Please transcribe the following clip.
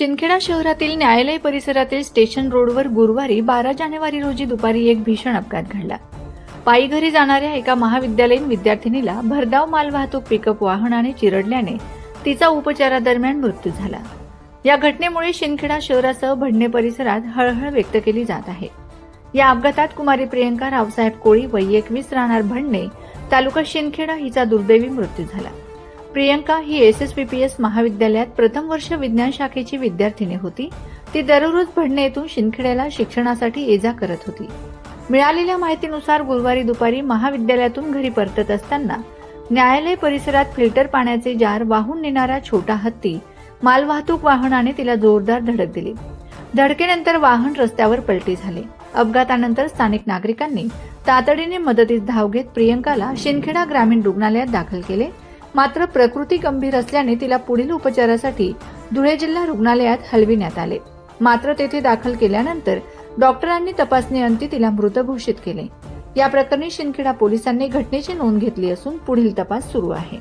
शिंदखेडा शहरातील न्यायालय परिसरातील स्टेशन रोडवर गुरुवारी 12 जानेवारी रोजी दुपारी एक भीषण अपघात घडला. पायी घरी जाणाऱ्या एका महाविद्यालयीन विद्यार्थिनीला भरधाव मालवाहतूक पिकअप वाहनाने चिरडल्याने तिचा उपचारादरम्यान मृत्यू झाला. या घटनेमुळे शिंदखेडा शहरासह भडणे परिसरात हळहळ व्यक्त केली जात आहे. या अपघातात कुमारी प्रियंका रावसाहेब कोळी वय 21 राहणार भडणे तालुका शिंदखेडा हिचा दुर्दैवी मृत्यू झाला. प्रियंका ही SSPPS महाविद्यालयात प्रथम वर्ष विज्ञान शाखेची विद्यार्थिनी होती. ती दररोज भडणे येथून शिंदखेड्याला शिक्षणासाठी ये-जा करत होती. मिळालेल्या माहितीनुसार गुरुवारी दुपारी महाविद्यालयातून घरी परतत असताना न्यायालय परिसरात फिल्टर पाण्याचे जार वाहून नेणारा छोटा हत्ती मालवाहतूक वाहनाने तिला जोरदार धडक दिली. धडकेनंतर वाहन रस्त्यावर पलटी झाले. अपघातानंतर स्थानिक नागरिकांनी तातडीने मदतीस धाव घेत प्रियंकाला शिंदखेडा ग्रामीण रुग्णालयात दाखल केले. मात्र प्रकृती गंभीर असल्याने तिला पुढील उपचारासाठी धुळे जिल्हा रुग्णालयात हलविण्यात आले. मात्र तेथे दाखल केल्यानंतर डॉक्टरांनी तपासणीअंती तिला मृत घोषित केले. या प्रकरणी शिंदखेडा पोलिसांनी घटनेची नोंद घेतली असून पुढील तपास सुरू आहे.